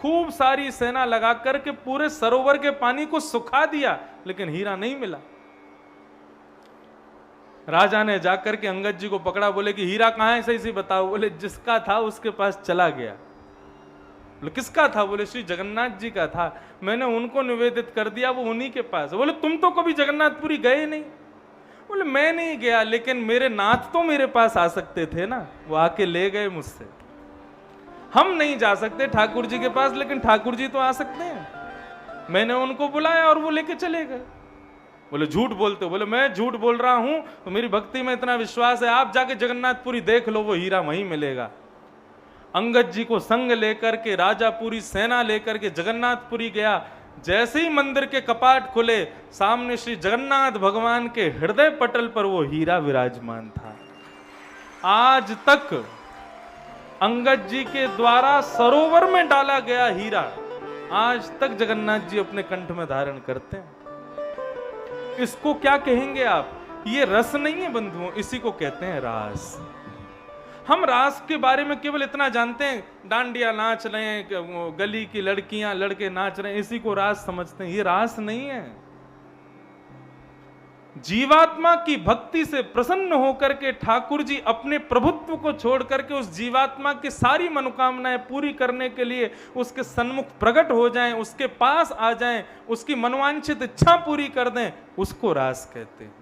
खूब सारी सेना लगा करके पूरे सरोवर के पानी को सुखा दिया, लेकिन हीरा नहीं मिला। राजा ने जाकर के अंगद जी को पकड़ा, बोले कि हीरा कहां है, सही से बताओ। बोले जिसका था उसके पास चला गया। बोले किसका था? बोले श्री जगन्नाथ जी का था, मैंने उनको निवेदित कर दिया, वो उन्हीं के पास। बोले तुम तो कभी जगन्नाथपुरी गए नहीं। बोले मैं नहीं गया, लेकिन मेरे नाथ तो मेरे पास आ सकते थे ना, वो आके ले गए मुझसे। हम नहीं जा सकते ठाकुर जी के पास, लेकिन ठाकुर जी तो आ सकते हैं। मैंने उनको बुलाया और वो लेके चले गए। बोले झूठ बोलते हो। बोले मैं झूठ बोल रहा हूं तो मेरी भक्ति में इतना विश्वास है, आप जाके जगन्नाथपुरी देख लो, वो हीरा वहीं मिलेगा। अंगद जी को संग लेकर के राजा पूरी सेना लेकर के जगन्नाथपुरी गया। जैसे ही मंदिर के कपाट खुले, सामने श्री जगन्नाथ भगवान के हृदय पटल पर वो हीरा विराजमान था। आज तक अंगद जी के द्वारा सरोवर में डाला गया हीरा आज तक जगन्नाथ जी अपने कंठ में धारण करते हैं। इसको क्या कहेंगे आप? ये रस नहीं है बंधुओं, इसी को कहते हैं रास। हम रास के बारे में केवल इतना जानते हैं, डांडिया नाच रहे हैं, गली की लड़कियां लड़के नाच रहे हैं, इसी को रास समझते हैं। ये रास नहीं है। जीवात्मा की भक्ति से प्रसन्न होकर के ठाकुर जी अपने प्रभुत्व को छोड़ करके उस जीवात्मा की सारी मनोकामनाएं पूरी करने के लिए उसके सन्मुख प्रकट हो जाएं, उसके पास आ जाएं, उसकी मनोवांछित इच्छा पूरी कर दें, उसको रास कहते हैं।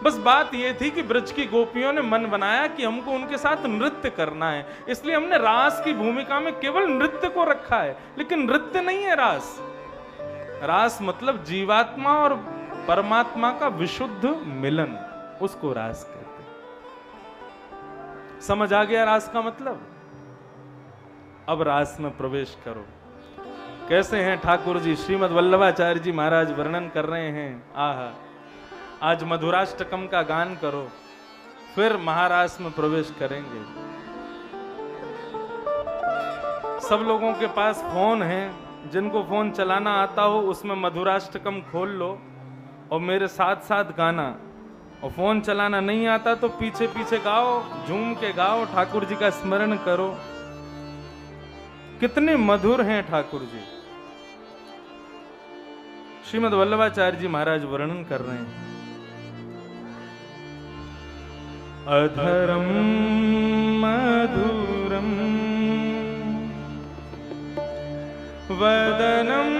बस बात यह थी कि ब्रज की गोपियों ने मन बनाया कि हमको उनके साथ नृत्य करना है, इसलिए हमने रास की भूमिका में केवल नृत्य को रखा है, लेकिन नृत्य नहीं है रास। रास मतलब जीवात्मा और परमात्मा का विशुद्ध मिलन, उसको रास कहते हैं। समझ आ गया रास का मतलब? अब रास में प्रवेश करो। कैसे हैं ठाकुर जी? श्रीमद् वल्लभाचार्य जी महाराज वर्णन कर रहे हैं। आहा, आज मधुराष्टकम का गान करो, फिर महारास में प्रवेश करेंगे। सब लोगों के पास फोन है, जिनको फोन चलाना आता हो उसमें मधुराष्टकम खोल लो और मेरे साथ साथ गाना। और फोन चलाना नहीं आता तो पीछे पीछे गाओ, झूम के गाओ, ठाकुर जी का स्मरण करो। कितने मधुर हैं ठाकुर जी। श्रीमद् वल्लभाचार्य जी महाराज वर्णन कर रहे हैं। अधरम मधुरम वदनम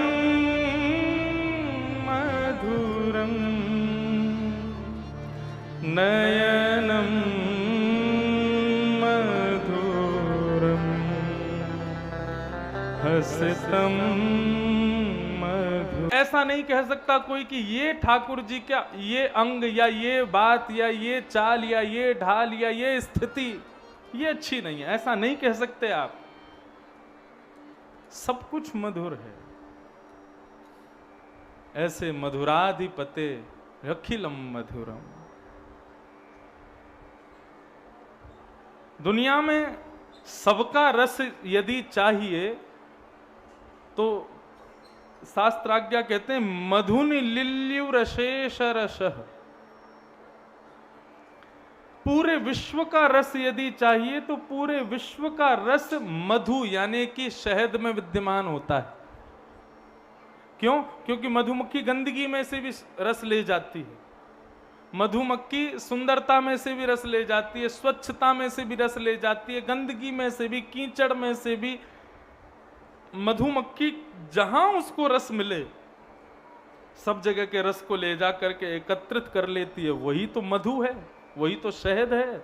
मधुरम नयनम मधुरम हसितम मधुरम। ऐसा नहीं कह सकता कोई कि ये ठाकुर जी का ये अंग या ये बात या ये चाल या ये ढाल या ये स्थिति ये अच्छी नहीं है, ऐसा नहीं कह सकते आप। सब कुछ मधुर है। ऐसे मधुराधिपते अखिलम मधुरम। दुनिया में सबका रस यदि चाहिए तो शास्त्राज्ञा कहते हैं मधुनि लिल्युरशेष रसः। पूरे विश्व का रस यदि चाहिए तो पूरे विश्व का रस मधु यानी कि शहद में विद्यमान होता है। क्यों? क्योंकि मधुमक्खी गंदगी में से भी रस ले जाती है, मधुमक्खी सुंदरता में से भी रस ले जाती है, स्वच्छता में से भी रस ले जाती है, गंदगी में से भी, कीचड़ में से भी। मधुमक्खी जहां उसको रस मिले सब जगह के रस को ले जा करके एकत्रित कर लेती है। वही तो मधु है, वही तो शहद है।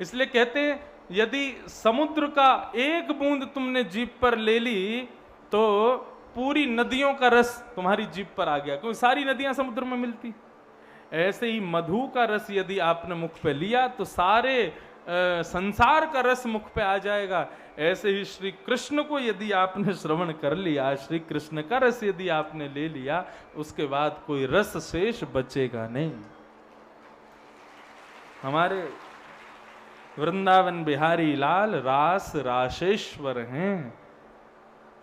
इसलिए कहते हैं यदि समुद्र का एक बूंद तुमने जीभ पर ले ली तो पूरी नदियों का रस तुम्हारी जीभ पर आ गया, क्योंकि सारी नदियां समुद्र में मिलती। ऐसे ही मधु का रस यदि आपने मुख पे लिया तो सारे संसार का रस मुख पे आ जाएगा। ऐसे ही श्री कृष्ण को यदि आपने श्रवण कर लिया, श्री कृष्ण का रस यदि आपने ले लिया, उसके बाद कोई रस शेष बचेगा नहीं। हमारे वृंदावन बिहारी लाल रास राशेश्वर हैं,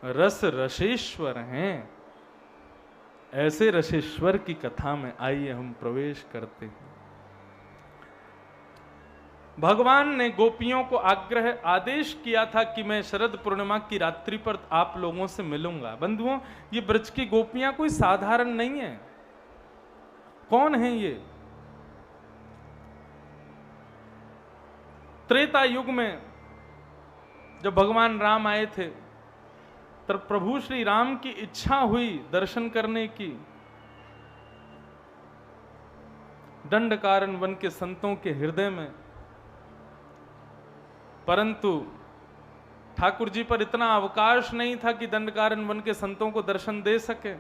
रस रसेश्वर हैं। ऐसे रसेश्वर की कथा में आइए हम प्रवेश करते हैं। भगवान ने गोपियों को आदेश किया था कि मैं शरद पूर्णिमा की रात्रि पर आप लोगों से मिलूंगा। बंधुओं, ये ब्रज की गोपियां कोई साधारण नहीं है। कौन है ये? त्रेता युग में जब भगवान राम आए थे, तब प्रभु श्री राम की इच्छा हुई दर्शन करने की। दंडकारण्य वन के संतों के हृदय में, परंतु ठाकुर जी पर इतना अवकाश नहीं था कि दंडकारण्य वन के संतों को दर्शन दे सके।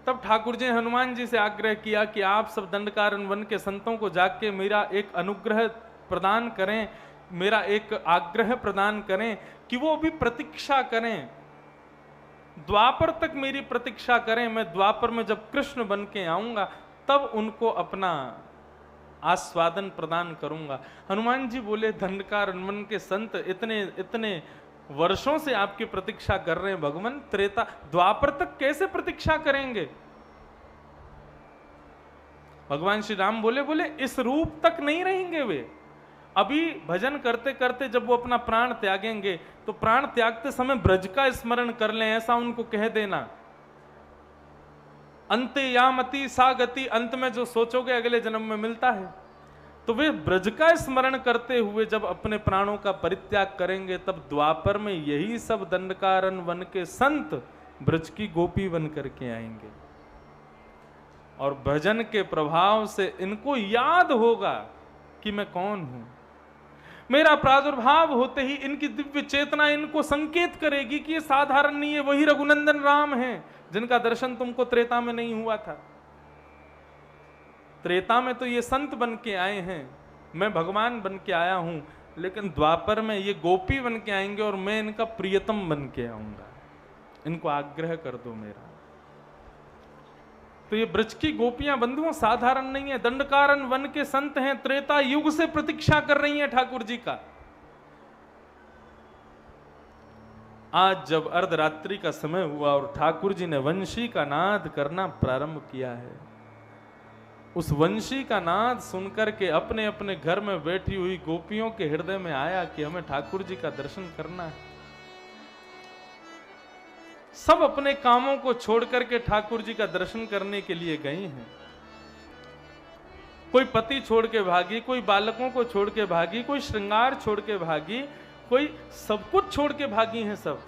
तब ठाकुर जी ने हनुमान जी से आग्रह किया कि आप सब दंडकारण्य वन के संतों को जाके मेरा एक अनुग्रह प्रदान करें, मेरा एक आग्रह प्रदान करें कि वो भी प्रतीक्षा करें, द्वापर तक मेरी प्रतीक्षा करें। मैं द्वापर में जब कृष्ण बन के आऊंगा तब उनको अपना आस्वादन प्रदान करूंगा। हनुमान जी बोले, दंडकारण्य वन के संत इतने इतने वर्षों से आपकी प्रतीक्षा कर रहे हैं भगवान, त्रेता द्वापर तक कैसे प्रतीक्षा करेंगे? भगवान श्री राम बोले इस रूप तक नहीं रहेंगे वे। अभी भजन करते करते जब वो अपना प्राण त्यागेंगे तो प्राण त्यागते समय ब्रज का स्मरण कर लें, ऐसा उनको कह देना। अंते यामति सा गति, अंत में जो सोचोगे अगले जन्म में मिलता है। तो वे ब्रज का स्मरण करते हुए जब अपने प्राणों का परित्याग करेंगे तब द्वापर में यही सब दंडकारण्य वन के संत ब्रज की गोपी बन करके आएंगे और भजन के प्रभाव से इनको याद होगा कि मैं कौन हूं। मेरा प्रादुर्भाव होते ही इनकी दिव्य चेतना इनको संकेत करेगी कि ये साधारण नहीं है, वही रघुनंदन राम हैं जिनका दर्शन तुमको त्रेता में नहीं हुआ था। त्रेता में तो ये संत बन के आए हैं, मैं भगवान बन के आया हूं, लेकिन द्वापर में ये गोपी बन के आएंगे और मैं इनका प्रियतम बन के आऊंगा। इनको आग्रह कर दो मेरा। तो ये ब्रज की गोपियां बंधुओं साधारण नहीं है, दंडकारण्य वन के संत हैं, त्रेता युग से प्रतीक्षा कर रही हैं ठाकुर जी का। आज जब अर्धरात्रि का समय हुआ और ठाकुर जी ने वंशी का नाद करना प्रारंभ किया है, उस वंशी का नाद सुनकर के अपने अपने घर में बैठी हुई गोपियों के हृदय में आया कि हमें ठाकुर जी का दर्शन करना है। सब अपने कामों को छोड़ करके ठाकुर जी का दर्शन करने के लिए गई हैं। कोई पति छोड़ के भागी, कोई बालकों को छोड़ के भागी, कोई श्रृंगार छोड़ के भागी, कोई सब कुछ छोड़ के भागी हैं सब।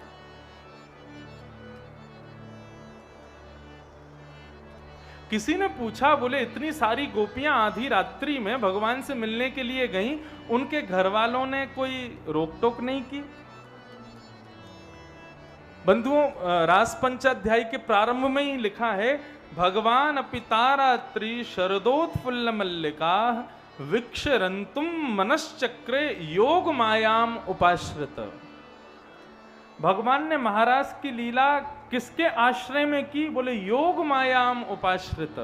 किसी ने पूछा, बोले इतनी सारी गोपियां आधी रात्रि में भगवान से मिलने के लिए गईं, उनके घर वालों ने कोई रोक टोक नहीं की? बंधुओं, रास पंचाध्याय के प्रारंभ में ही लिखा है, भगवान अपितारात्रि शरदोत्फुल्ल मल्लिका विक्षरंतुम मनश्चक्रे योग मायाम उपाश्रित। भगवान ने महाराज की लीला किसके आश्रय में की? बोले योग मायाम उपाश्रित।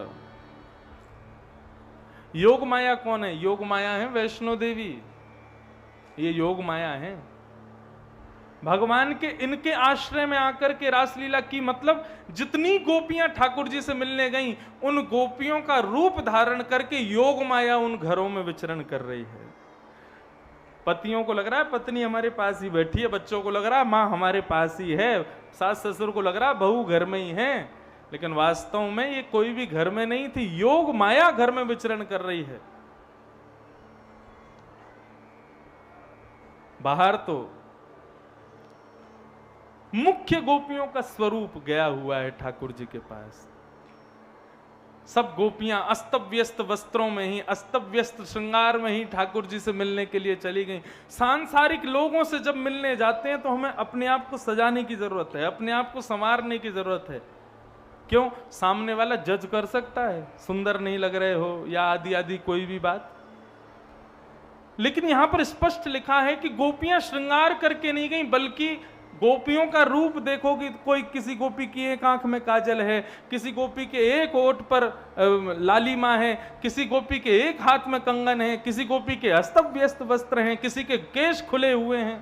योग माया कौन है? योग माया है वैष्णो देवी, ये योग माया है। भगवान के इनके आश्रय में आकर के रासलीला की, मतलब जितनी गोपियां ठाकुर जी से मिलने गईं, उन गोपियों का रूप धारण करके योग माया उन घरों में विचरण कर रही है। पतियों को लग रहा है पत्नी हमारे पास ही बैठी है, बच्चों को लग रहा है माँ हमारे पास ही है, सास ससुर को लग रहा है बहू घर में ही है, लेकिन वास्तव में ये कोई भी घर में नहीं थी, योग माया घर में विचरण कर रही है। बाहर तो मुख्य गोपियों का स्वरूप गया हुआ है ठाकुर जी के पास। सब गोपियां अस्तव्यस्त वस्त्रों में ही, अस्तव्यस्त श्रृंगार में ही ठाकुर जी से मिलने के लिए चली गईं। सांसारिक लोगों से जब मिलने जाते हैं तो हमें अपने आप को सजाने की जरूरत है, अपने आप को संवारने की जरूरत है। क्यों? सामने वाला जज कर सकता है, सुंदर नहीं लग रहे हो या आदि आदि कोई भी बात। लेकिन यहां पर स्पष्ट लिखा है कि गोपियां श्रृंगार करके नहीं गई, बल्कि गोपियों का रूप देखोगी, कोई किसी गोपी की एक आंख में काजल है, किसी गोपी के एक ओठ पर लालिमा है, किसी गोपी के एक हाथ में कंगन है, किसी गोपी के अस्त व्यस्त वस्त्र हैं, किसी के केश खुले हुए हैं।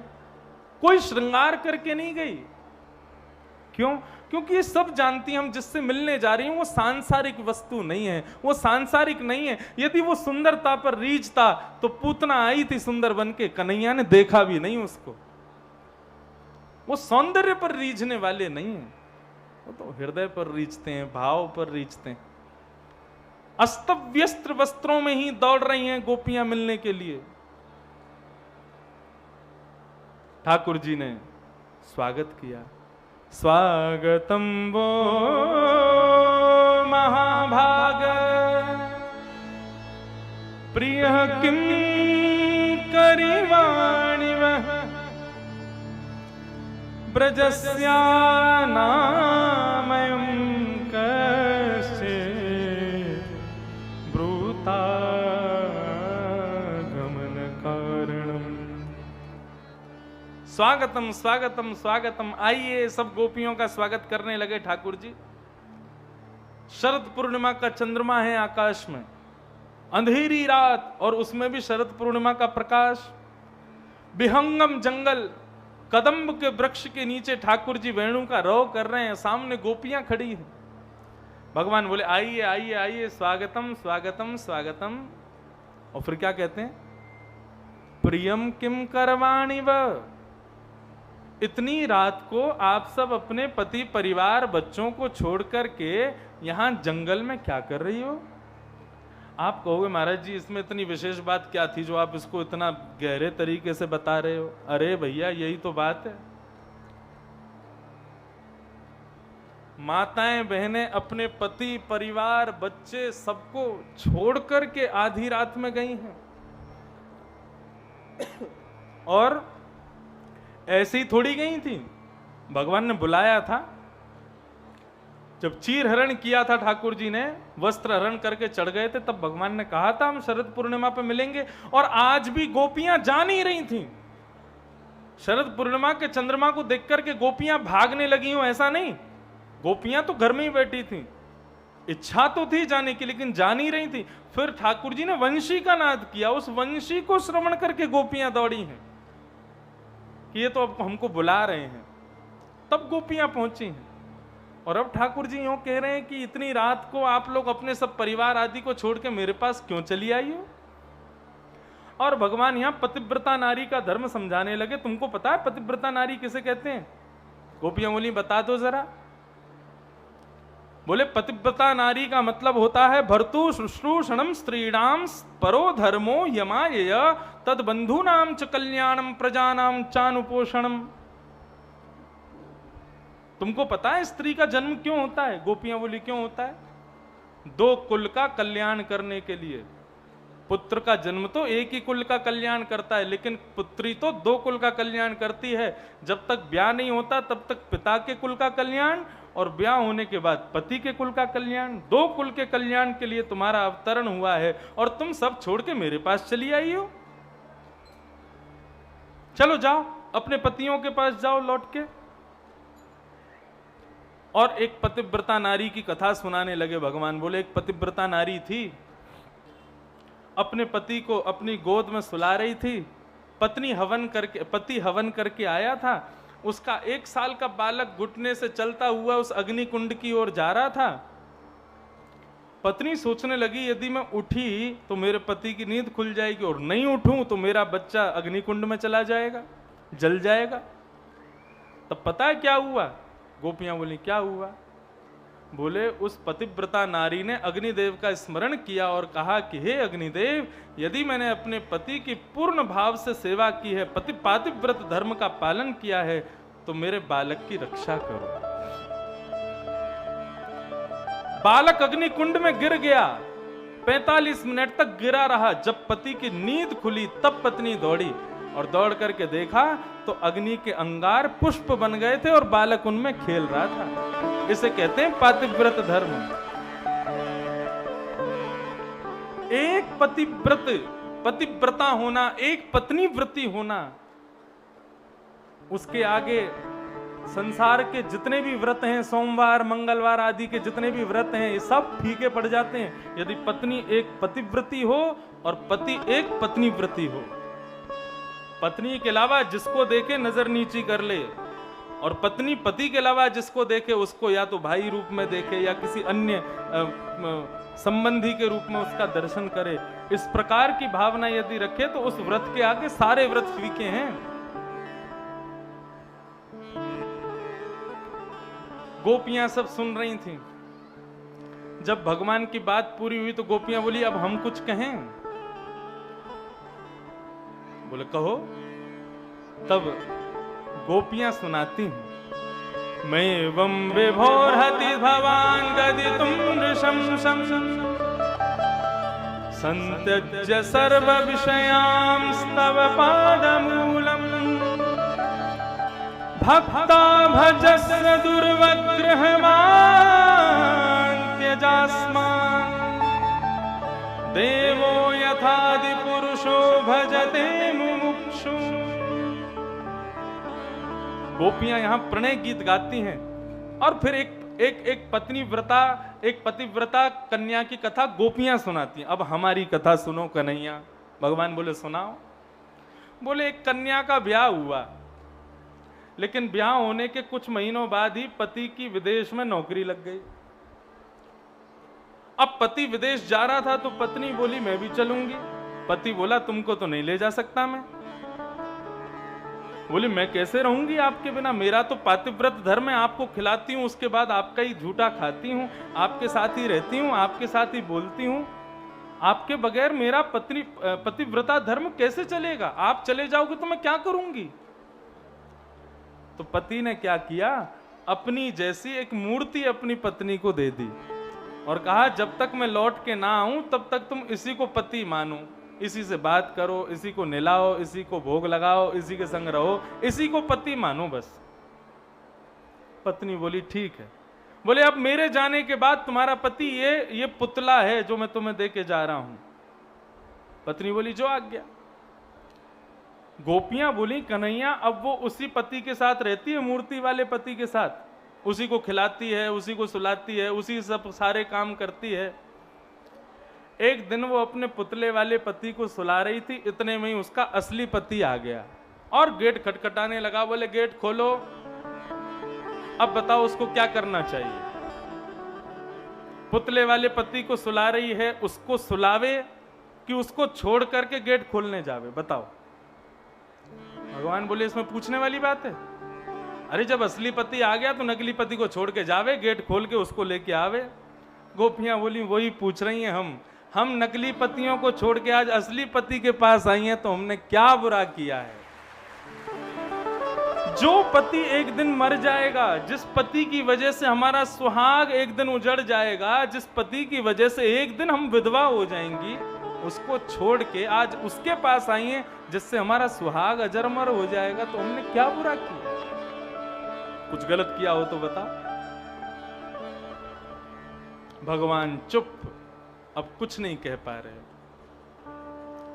कोई श्रृंगार करके नहीं गई। क्यों? क्योंकि ये सब जानती हैं हम जिससे मिलने जा रही हूं वो सांसारिक वस्तु नहीं है, वो सांसारिक नहीं है। यदि वो सुंदरता पर रीझता तो पूतना आई थी सुंदर बन के, कन्हैया ने देखा भी नहीं उसको। वो सौंदर्य पर रीझने वाले नहीं है, वो तो हृदय पर रीझते हैं, भाव पर रीझते हैं। अस्तव्यस्त वस्त्रों में ही दौड़ रही हैं गोपियां मिलने के लिए। ठाकुर जी ने स्वागत किया। स्वागतम वो महाभाग प्रिय किम करिवाणि वह ब्रजस्या नामयं कस्य ब्रूता गमन कारणम। स्वागतम स्वागतम स्वागतम। आइए, सब गोपियों का स्वागत करने लगे ठाकुर जी। शरद पूर्णिमा का चंद्रमा है आकाश में, अंधेरी रात और उसमें भी शरद पूर्णिमा का प्रकाश। विहंगम जंगल, कदम्ब के वृक्ष के नीचे ठाकुर जी वेणु का रव कर रहे हैं, सामने गोपियां खड़ी हैं। भगवान बोले आइए आइए आइए, स्वागतम स्वागतम स्वागतम। और फिर क्या कहते हैं? प्रियम किम करवाणि व। इतनी रात को आप सब अपने पति परिवार बच्चों को छोड़ करके यहां जंगल में क्या कर रही हो? आप कहोगे महाराज जी इसमें इतनी विशेष बात क्या थी जो आप इसको इतना गहरे तरीके से बता रहे हो? अरे भैया यही तो बात है। माताएं बहनें अपने पति परिवार बच्चे सबको छोड़ करके आधी रात में गई हैं। और ऐसे ही थोड़ी गई थी, भगवान ने बुलाया था। जब चीर हरण किया था ठाकुर जी ने, वस्त्र हरण करके चढ़ गए थे, तब भगवान ने कहा था हम शरद पूर्णिमा पे मिलेंगे। और आज भी गोपियां जा नहीं रही थी। शरद पूर्णिमा के चंद्रमा को देख करके गोपियां भागने लगी हो ऐसा नहीं, गोपियां तो घर में ही बैठी थी। इच्छा तो थी जाने की लेकिन जा नहीं रही थी। फिर ठाकुर जी ने वंशी का नाद किया, उस वंशी को श्रवण करके गोपियां दौड़ी हैं कि ये तो अब हमको बुला रहे हैं, तब गोपियां पहुंची हैं। और अब ठाकुर जी यूं कह रहे हैं कि इतनी रात को आप लोग अपने सब परिवार आदि को छोड़ के मेरे पास क्यों चली आई हो? और भगवान यहां पतिव्रता नारी का धर्म समझाने लगे। तुमको पता है पतिव्रता नारी किसे कहते हैं? गोपियां बोली बता दो जरा। बोले पतिव्रता नारी का मतलब होता है भर्तु शुश्रूषणम स्त्रीणाम परो धर्मो यमायय तद बंधूनाम च कल्याणम प्रजानाम चानुपोषणम। तुमको पता है स्त्री का जन्म क्यों होता है? गोपियां बोली क्यों होता है? दो कुल का कल्याण करने के लिए। पुत्र का जन्म तो एक ही कुल का कल्याण करता है, लेकिन पुत्री तो दो कुल का कल्याण करती है। जब तक ब्याह नहीं होता तब तक पिता के कुल का कल्याण, और ब्याह होने के बाद पति के कुल का कल्याण। दो कुल के कल्याण के लिए तुम्हारा अवतरण हुआ है और तुम सब छोड़ के मेरे पास चली आई हो। चलो जाओ अपने पतियों के पास जाओ लौट के। और एक पतिव्रता नारी की कथा सुनाने लगे भगवान। बोले एक पतिव्रता नारी थी, अपने पति को अपनी गोद में सुला रही थी। पति हवन करके आया था। उसका 1 साल का बालक घुटने से चलता हुआ उस अग्नि कुंड की ओर जा रहा था। पत्नी सोचने लगी यदि मैं उठी तो मेरे पति की नींद खुल जाएगी, और नहीं उठूं तो मेरा बच्चा अग्नि कुंड में चला जाएगा, जल जाएगा। तब पता है क्या हुआ? गोपियां बोली क्या हुआ? बोले उस पतिव्रता नारी ने अग्निदेव का स्मरण किया और कहा कि हे अग्निदेव, यदि मैंने अपने पति की पूर्ण भाव से सेवा की है, पातिव्रत धर्म का पालन किया है, तो मेरे बालक की रक्षा करो। बालक अग्नि कुंड में गिर गया, 45 मिनट तक गिरा रहा। जब पति की नींद खुली तब पत्नी दौड़ी और दौड़ करके देखा तो अग्नि के अंगार पुष्प बन गए थे और बालक उनमें खेल रहा था। इसे कहते हैं पातिव्रत धर्म। एक पतिव्रता होना, एक पत्नी व्रती होना, उसके आगे संसार के जितने भी व्रत हैं, सोमवार मंगलवार आदि के जितने भी व्रत हैं, ये सब फीके पड़ जाते हैं यदि पत्नी एक पतिव्रती हो और पति एक पत्नी व्रती हो। पत्नी के अलावा जिसको देखे नजर नीची कर ले, और पत्नी पति के अलावा जिसको देखे उसको या तो भाई रूप में देखे या किसी अन्य संबंधी के रूप में उसका दर्शन करे। इस प्रकार की भावना यदि रखे तो उस व्रत के आगे सारे व्रत फीके हैं। गोपियां सब सुन रही थीं। जब भगवान की बात पूरी हुई तो गोपियां बोली अब हम कुछ कहें। बोले कहो। तब गोपियां सुनाती हैं, मैं एवं विभोरहति भवान गदितुं नृशं संत्यज्य सर्व विषयांस्तव पादमूलम् भक्ता भजस्य दुर्वग्रहमान् त्यजास्मान् देवो यथादि पुरुषो भजते मुमुक्षु। गोपियां यहां प्रणय गीत गाती हैं और फिर एक पतिव्रता कन्या की कथा गोपियां सुनाती हैं। अब हमारी कथा सुनो कन्हैया। भगवान बोले सुनाओ। बोले एक कन्या का ब्याह हुआ, लेकिन ब्याह होने के कुछ महीनों बाद ही पति की विदेश में नौकरी लग गई। अब पति विदेश जा रहा था तो पत्नी बोली मैं भी चलूंगी। पति बोला तुमको तो नहीं ले जा सकता मैं। बोली मैं कैसे रहूंगी आपके बिना, मेरा तो पातिव्रत धर्म है, आपको खिलाती हूं उसके बाद आपका ही झूठा खाती हूं, आपके साथ ही रहती हूं, आपके साथ ही बोलती हूं, आपके बगैर मेरा पतिव्रता धर्म कैसे चलेगा? आप चले जाओगे तो मैं क्या करूंगी? तो पति ने क्या किया, अपनी जैसी एक मूर्ति अपनी पत्नी को दे दी और कहा जब तक मैं लौट के ना आऊं तब तक तुम इसी को पति मानो, इसी से बात करो, इसी को निलाओ, इसी को भोग लगाओ, इसी के संग रहो, इसी को पति मानो बस। पत्नी बोली ठीक है। बोले अब मेरे जाने के बाद तुम्हारा पति ये पुतला है जो मैं तुम्हें दे के जा रहा हूं। पत्नी बोली जो आज्ञा। गोपियां बोली कन्हैया अब वो उसी पति के साथ रहती है, मूर्ति वाले पति के साथ, उसी को खिलाती है, उसी को सुलाती है, उसी सब सारे काम करती है। एक दिन वो अपने पुतले वाले पति को सुला रही थी, इतने में ही उसका असली पति आ गया और गेट खटखटाने लगा। बोले गेट खोलो, अब बताओ उसको क्या करना चाहिए? पुतले वाले पति को सुला रही है, उसको सुलावे कि उसको छोड़ करके गेट खोलने जावे? बताओ। भगवान बोले इसमें पूछने वाली बात है? अरे जब असली पति आ गया तो नकली पति को छोड़ के जावे, गेट खोल के उसको लेके आवे। गोपियां बोली वही पूछ रही हैं हम नकली पतियों को छोड़ के आज असली पति के पास आई हैं तो हमने क्या बुरा किया है? जो पति एक दिन मर जाएगा, जिस पति की वजह से हमारा सुहाग एक दिन उजड़ जाएगा, जिस पति की वजह से एक दिन हम विधवा हो जाएंगी, उसको छोड़ के आज उसके पास आई हैं जिससे हमारा सुहाग अजरमर हो जाएगा, तो हमने क्या बुरा किया? कुछ गलत किया हो तो बता। भगवान चुप, अब कुछ नहीं कह पा रहे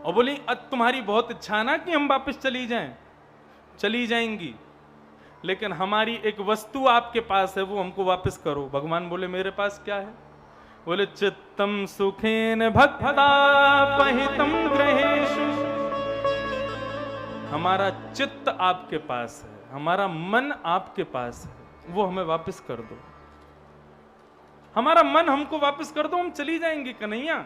और बोली अब तुम्हारी बहुत इच्छा ना कि हम वापस चली जाएं। चली जाएंगी, लेकिन हमारी एक वस्तु आपके पास है, वो हमको वापस करो। भगवान बोले मेरे पास क्या है? बोले चित्तम सुखेन भक्ता पहितम ग्रहेषु। हमारा चित्त आपके पास है, हमारा मन आपके पास है, वो हमें वापस कर दो। हमारा मन हमको वापस कर दो, हम चली जाएंगी कन्हैया।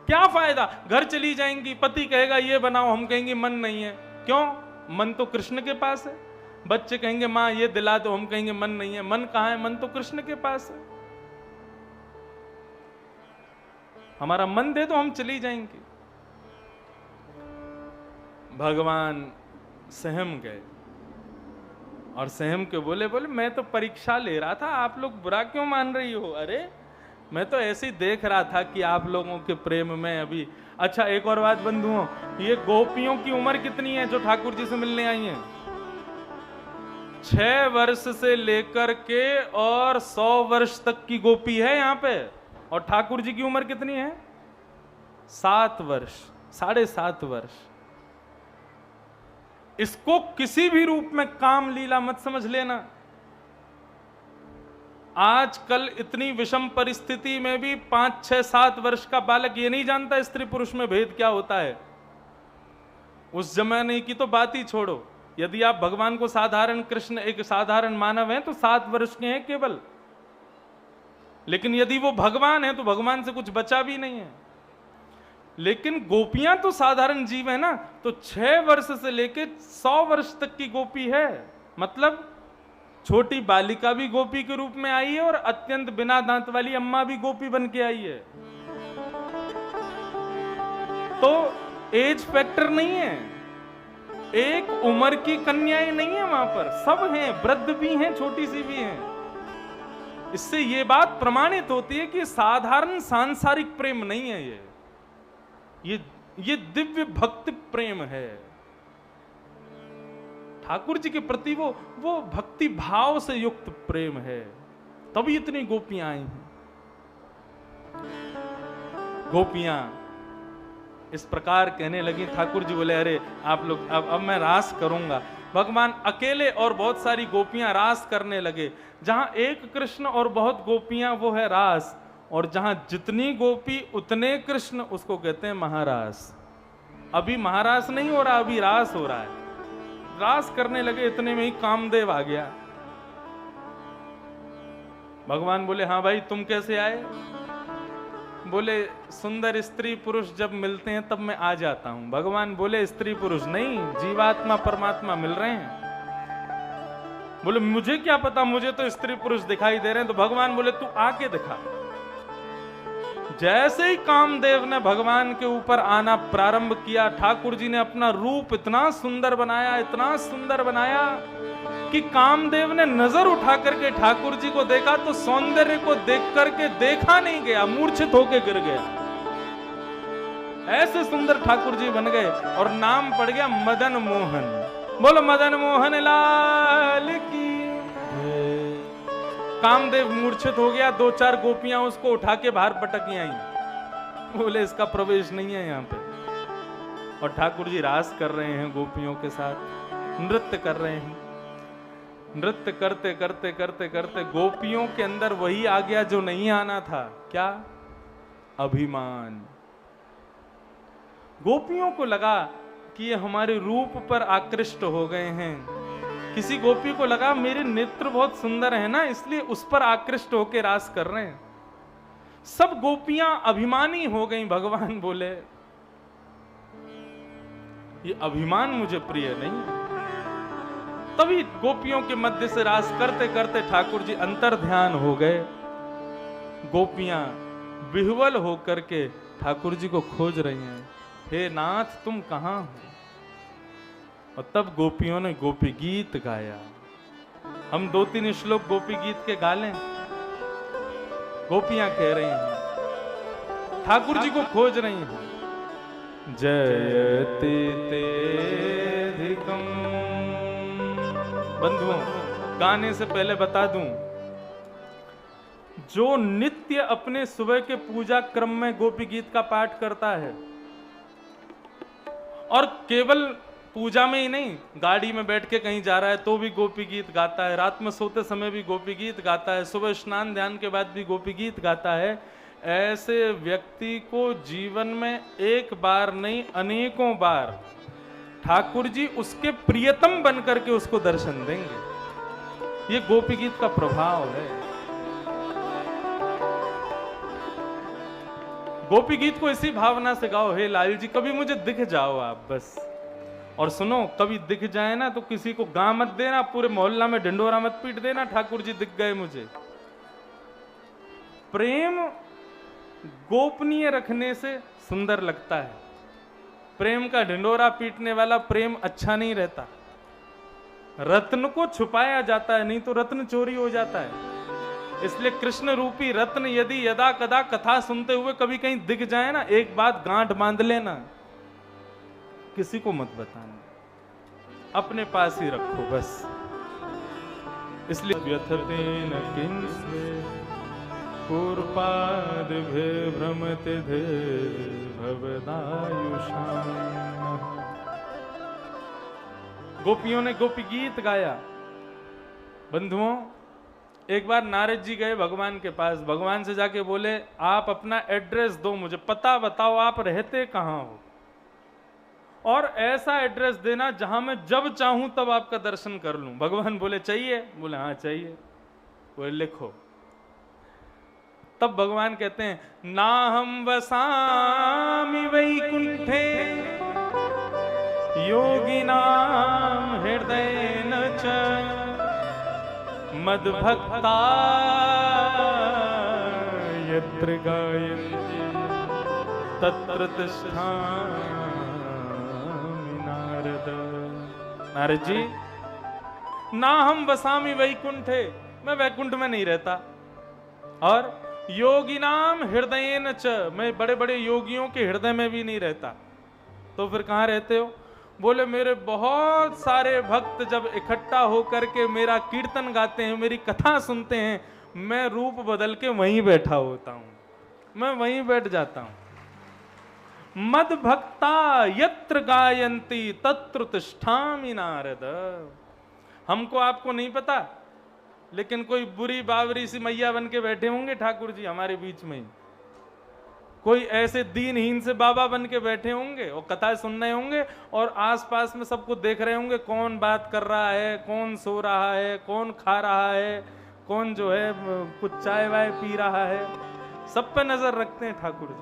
क्या फायदा? घर चली जाएंगी, पति कहेगा ये बनाओ, हम कहेंगे मन नहीं है। क्यों? मन तो कृष्ण के पास है। बच्चे कहेंगे माँ ये दिला दो, हम कहेंगे मन नहीं है। मन कहाँ है? मन तो कृष्ण के पास है। हमारा मन दे दो, हम चली जाएंगे। भगवान सहम गए और सहम के बोले मैं तो परीक्षा ले रहा था, आप लोग बुरा क्यों मान रही हो? अरे मैं तो ऐसे ही देख रहा था कि आप लोगों के प्रेम में अभी। अच्छा एक और बात बंधुओं, ये गोपियों की उम्र कितनी है जो ठाकुर जी से मिलने आई हैं? 6 वर्ष से लेकर के और 100 वर्ष तक की गोपी है यहाँ पे। और ठाकुर जी की उम्र कितनी है? 7 वर्ष, 7.5 वर्ष। इसको किसी भी रूप में काम लीला मत समझ लेना। आजकल इतनी विषम परिस्थिति में भी 5, 6, 7 वर्ष का बालक ये नहीं जानता स्त्री पुरुष में भेद क्या होता है। उस जमाने की तो बात ही छोड़ो, यदि आप भगवान को साधारण कृष्ण एक साधारण मानव हैं तो 7 वर्ष के हैं केवल, लेकिन यदि वो भगवान है तो भगवान से कुछ बचा भी नहीं है। लेकिन गोपियां तो साधारण जीव है ना, तो 6 वर्ष से लेके 100 वर्ष तक की गोपी है, मतलब छोटी बालिका भी गोपी के रूप में आई है और अत्यंत बिना दांत वाली अम्मा भी गोपी बन के आई है। तो एज फैक्टर नहीं है, एक उम्र की कन्याएं नहीं है वहां पर, सब हैं, वृद्ध भी हैं, छोटी सी भी हैं। इससे ये बात प्रमाणित होती है कि साधारण सांसारिक प्रेम नहीं है ये दिव्य भक्ति प्रेम है। ठाकुर जी के प्रति वो भक्ति भाव से युक्त प्रेम है, तभी इतनी गोपियां आई हैं। गोपियां इस प्रकार कहने लगी, ठाकुर जी बोले अरे आप लोग अब मैं रास करूंगा। भगवान अकेले और बहुत सारी गोपियां रास करने लगे। जहां एक कृष्ण और बहुत गोपियां वो है रास, और जहां जितनी गोपी उतने कृष्ण उसको कहते हैं महारास। अभी महारास नहीं हो रहा, अभी रास हो रहा है। रास करने लगे, इतने में ही कामदेव आ गया। भगवान बोले हाँ भाई तुम कैसे आए? बोले सुंदर स्त्री पुरुष जब मिलते हैं तब मैं आ जाता हूं। भगवान बोले स्त्री पुरुष नहीं, जीवात्मा परमात्मा मिल रहे हैं। बोले मुझे क्या पता, मुझे तो स्त्री पुरुष दिखाई दे रहे हैं। तो भगवान बोले तू आके दिखा। जैसे ही कामदेव ने भगवान के ऊपर आना प्रारंभ किया, ठाकुर जी ने अपना रूप इतना सुंदर बनाया, इतना सुंदर बनाया कि कामदेव ने नजर उठा करके ठाकुर जी को देखा तो सौंदर्य को देख करके देखा नहीं गया, मूर्छित होकर गिर गया। ऐसे सुंदर ठाकुर जी बन गए और नाम पड़ गया मदन मोहन। बोलो मदन मोहन लाल की। कामदेव मूर्छित हो गया, 2-4 गोपियां उसको उठा के बाहर पटकी आई। बोले इसका प्रवेश नहीं है यहाँ पे। और ठाकुर जी रास कर रहे हैं गोपियों के साथ, नृत्य कर रहे हैं। नृत्य करते करते करते करते गोपियों के अंदर वही आ गया जो नहीं आना था। क्या? अभिमान। गोपियों को लगा कि ये हमारे रूप पर आकृष्ट हो गए हैं। किसी गोपी को लगा मेरे नेत्र बहुत सुंदर है ना, इसलिए उस पर आकृष्ट होकर रास कर रहे हैं। सब गोपियां अभिमानी हो गईं। भगवान बोले ये अभिमान मुझे प्रिय नहीं। तभी गोपियों के मध्य से रास करते करते ठाकुर जी अंतर ध्यान हो गए। गोपियां विह्वल होकर के ठाकुर जी को खोज रही हैं, हे नाथ तुम कहां हो? और तब गोपियों ने गोपी गीत गाया। हम 2-3 श्लोक गोपी गीत के गा लें। गोपियां कह रही हैं, ठाकुर जी को खोज रही हैं। जयति तेधिकम। बंधुओं, गाने से पहले बता दूं, जो नित्य अपने सुबह के पूजा क्रम में गोपी गीत का पाठ करता है, और केवल पूजा में ही नहीं, गाड़ी में बैठ के कहीं जा रहा है तो भी गोपी गीत गाता है, रात में सोते समय भी गोपी गीत गाता है, सुबह स्नान ध्यान के बाद भी गोपी गीत गाता है, ऐसे व्यक्ति को जीवन में एक बार नहीं अनेकों बार ठाकुर जी उसके प्रियतम बन करके उसको दर्शन देंगे। ये गोपी गीत का प्रभाव है। गोपी गीत को इसी भावना से गाओ, हे लाल जी कभी मुझे दिख जाओ आप बस। और सुनो, कभी दिख जाए ना तो किसी को गा मत देना, पूरे मोहल्ला में ढिंडोरा मत पीट देना, ठाकुर जी दिख गए मुझे। प्रेम गोपनीय रखने से सुंदर लगता है। प्रेम का ढिंडोरा पीटने वाला प्रेम अच्छा नहीं रहता। रत्न को छुपाया जाता है, नहीं तो रत्न चोरी हो जाता है। इसलिए कृष्ण रूपी रत्न यदि यदा कदा कथा सुनते हुए कभी कहीं दिख जाए ना, एक बात गांठ बांध लेना, किसी को मत बताना, अपने पास ही रखो बस। इसलिए व्यथतेन किंस्वे पूर्पादभे भ्रमते धे भवदायुषाम। गोपियों ने गोपी गीत गाया। बंधुओं, एक बार नारद जी गए भगवान के पास, भगवान से जाके बोले आप अपना एड्रेस दो, मुझे पता बताओ आप रहते कहां हो। और ऐसा एड्रेस देना जहां मैं जब चाहूं तब आपका दर्शन कर लूं। भगवान बोले चाहिए? बोले हाँ चाहिए। बोले लिखो। तब भगवान कहते हैं ना हम वसामि वैकुंठे योगिनाम हृदयेन च मद्भक्ता यत्र गायन्ति तत्र तिष्ठामि नारद। नारद जी, ना हम वसामि वैकुंठे, मैं वैकुंठ में नहीं रहता, और योगिनाम हृदयेन च, मैं बड़े बड़े योगियों के हृदय में भी नहीं रहता। तो फिर कहाँ रहते हो? बोले मेरे बहुत सारे भक्त जब इकट्ठा होकर के मेरा कीर्तन गाते हैं, मेरी कथा सुनते हैं, मैं रूप बदल के वहीं बैठा होता हूं, मैं वहीं बैठ जाता हूं। मद भक्ता यत्र गायन्ति तत्र तिष्ठामि नारद। हमको आपको नहीं पता, लेकिन कोई बुरी बावरी सी मैया बन के बैठे होंगे ठाकुर जी हमारे बीच में, कोई ऐसे दीनहीन से बाबा बन के बैठे होंगे और कथाएं सुन रहे होंगे, और आसपास में सबको देख रहे होंगे कौन बात कर रहा है, कौन सो रहा है, कौन खा रहा है, कौन जो है कुछ चाय वाय पी रहा है, सब पे नजर रखते हैं ठाकुर जी।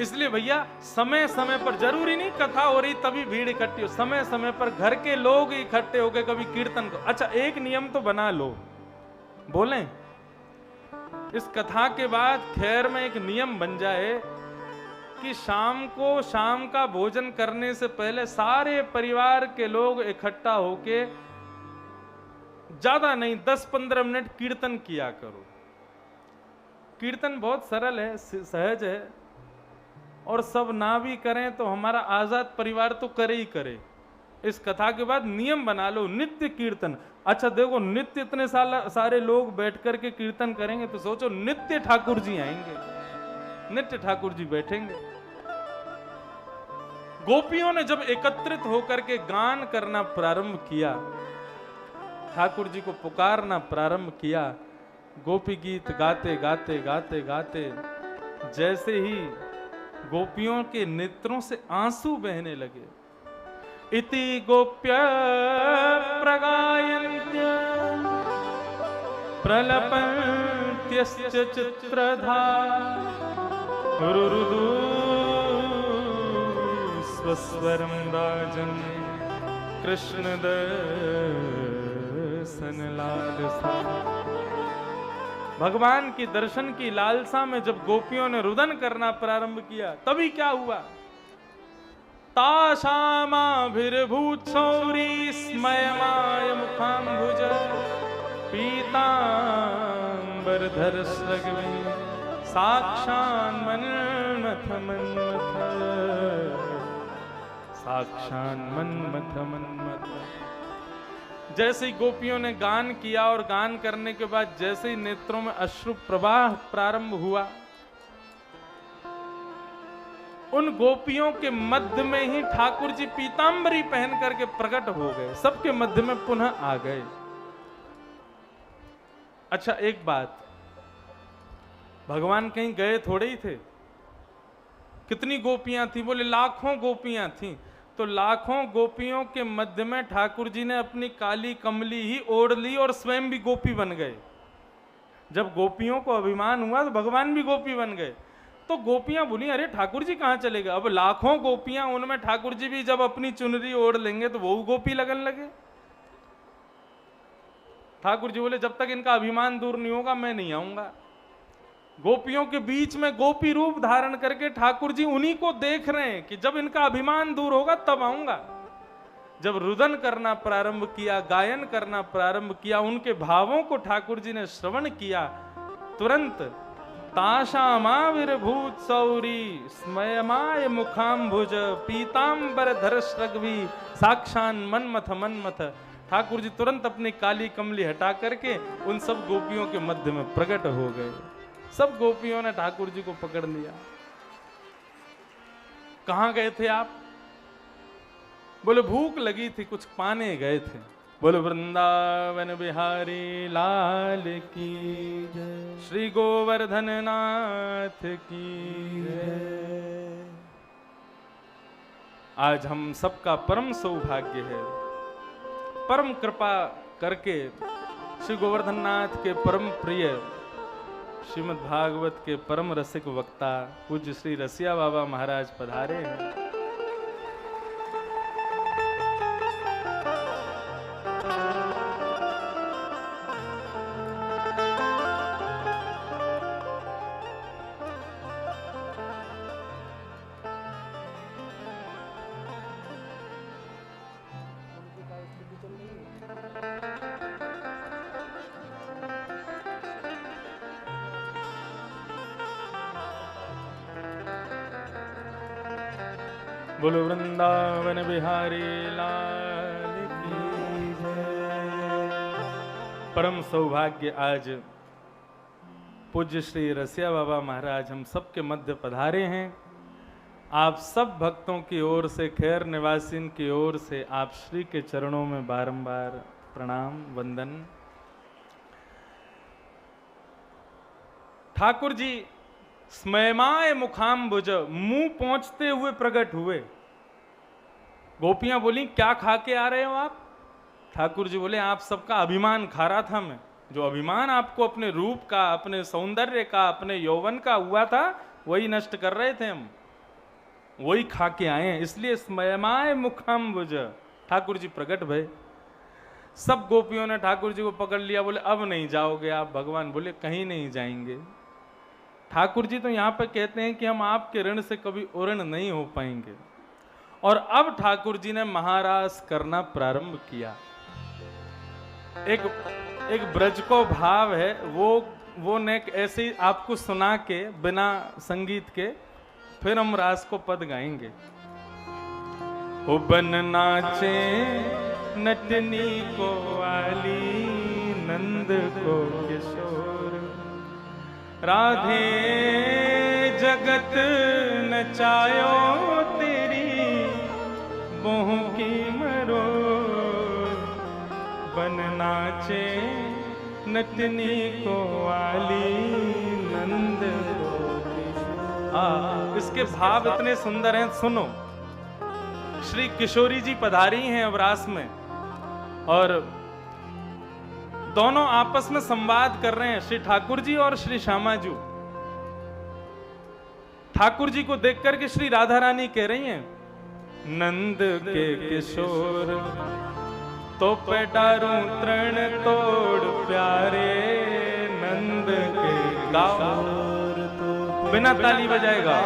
इसलिए भैया समय समय पर, जरूरी नहीं कथा हो रही तभी भीड़ इकट्ठी हो, समय समय पर घर के लोग इकट्ठे हो गए कभी कीर्तन को। अच्छा एक नियम तो बना लो, बोलें इस कथा के बाद खैर में एक नियम बन जाए कि शाम को शाम का भोजन करने से पहले सारे परिवार के लोग इकट्ठा होके ज्यादा नहीं 10-15 मिनट कीर्तन किया करो। कीर्तन बहुत सरल है, सहज है, और सब ना भी करें तो हमारा आजाद परिवार तो करे ही करे। इस कथा के बाद नियम बना लो नित्य कीर्तन। अच्छा देखो नित्य इतने सारे लोग बैठ करके कीर्तन करेंगे तो सोचो नित्य ठाकुर जी आएंगे, नित्य ठाकुर जी बैठेंगे। गोपियों ने जब एकत्रित होकर के गान करना प्रारंभ किया, ठाकुर जी को पुकारना प्रारंभ किया, गोपी गीत गाते गाते गाते गाते जैसे ही गोपियों के नेत्रों से आंसू बहने लगे, इति गोप्य प्रगायन्त्य प्रलपन्त्यश्च चित्रधा रुरुदु स्वस्वरं राजन् कृष्ण दर्शन लालसा। भगवान की दर्शन की लालसा में जब गोपियों ने रुदन करना प्रारंभ किया, तभी क्या हुआ? ताशामाभिर्भूत्सौरी स्मयमाय मुखाम्बुज पीताम्बरधरस्रग्वी साक्षान्मन्मथ मन्मथ साक्षान्मन्मथ मन्मथ। जैसे ही गोपियों ने गान किया और गान करने के बाद जैसे ही नेत्रों में अश्रु प्रवाह प्रारंभ हुआ, उन गोपियों के मध्य में ही ठाकुर जी पीतांबरी पहन करके प्रकट हो गए, सबके मध्य में पुनः आ गए। अच्छा एक बात, भगवान कहीं गए थोड़े ही थे। कितनी गोपियां थी? बोले लाखों गोपियां थी। तो लाखों गोपियों के मध्य में ठाकुर जी ने अपनी काली कमली ही ओढ़ ली और स्वयं भी गोपी बन गए। जब गोपियों को अभिमान हुआ तो भगवान भी गोपी बन गए। तो गोपियां बोली अरे ठाकुर जी कहां चले गए? अब लाखों गोपियां, उनमें ठाकुर जी भी जब अपनी चुनरी ओढ़ लेंगे तो वो गोपी लगन लगे। ठाकुर जी बोले जब तक इनका अभिमान दूर नहीं होगा मैं नहीं आऊंगा। गोपियों के बीच में गोपी रूप धारण करके ठाकुर जी उन्हीं को देख रहे हैं कि जब इनका अभिमान दूर होगा तब आऊंगा। जब रुदन करना प्रारंभ किया, गायन करना प्रारंभ किया, उनके भावों को ठाकुर जी ने श्रवण किया, तुरंत ताशामाविर्भूत सौरी स्मयमाय मुखाम्बुज पीतांबर धरस्रग्वी साक्षान मन्मथ मन्मथ। ठाकुर जी तुरंत अपनी काली कमली हटा करके उन सब गोपियों के मध्य में प्रकट हो गए। सब गोपियों ने ठाकुर जी को पकड़ लिया। कहां गए थे आप? बोले भूख लगी थी, कुछ पाने गए थे। बोले वृंदावन बिहारी लाल की जय, श्री गोवर्धन नाथ की जय। आज हम सबका परम सौभाग्य है, परम कृपा करके श्री गोवर्धन नाथ के परम प्रिय श्रीमद् भागवत के परम रसिक वक्ता पूज्य श्री रसिया बाबा महाराज पधारे हैं। बोलो वृंदावन बिहारी लाल की जय। परम सौभाग्य आज पूज्य श्री रसिया बाबा महाराज हम सबके मध्य पधारे हैं। आप सब भक्तों की ओर से, खैर निवासिन की ओर से आप श्री के चरणों में बारंबार प्रणाम वंदन। ठाकुर जी स्मयमाय मुखाम्बुज, मुंह पहुंचते हुए प्रकट हुए। गोपियां बोली क्या खा के आ रहे हो आप? ठाकुर जी बोले आप सबका अभिमान खा रहा था मैं। जो अभिमान आपको अपने रूप का, अपने सौंदर्य का, अपने यौवन का हुआ था, वही नष्ट कर रहे थे हम, वही खा के आए हैं। इसलिए स्मयमाय मुखाम्बुज, ठाकुर जी प्रकट भय। सब गोपियों ने ठाकुर जी को पकड़ लिया, बोले अब नहीं जाओगे आप। भगवान बोले कहीं नहीं जाएंगे। ठाकुर जी तो यहाँ पे कहते हैं कि हम आपके ऋण से कभी उऋण नहीं हो पाएंगे। और अब ठाकुर जी ने महारास करना प्रारंभ किया। एक ब्रज को भाव है, वो ने ऐसे ही आपको सुना के बिना संगीत के, फिर हम रास को पद गाएंगे। हो बन नाचे नटनी को वाली, नंद को किशोर, राधे जगत नचायो तेरी, मोह की मरो। बन नाचे नटनी को वाली, नंद को किशोर। इसके भाव इतने सुंदर हैं, सुनो। श्री किशोरी जी पधारी हैं अब रास में, और दोनों आपस में संवाद कर रहे हैं, श्री ठाकुर जी और श्री श्यामाजू। ठाकुर जी को देख करके श्री राधा रानी कह रही हैं, नंद के किशोर तो पैडारूं तृण तोड़ प्यारे, नंद के गाओ। बिना ताली बजाएगा।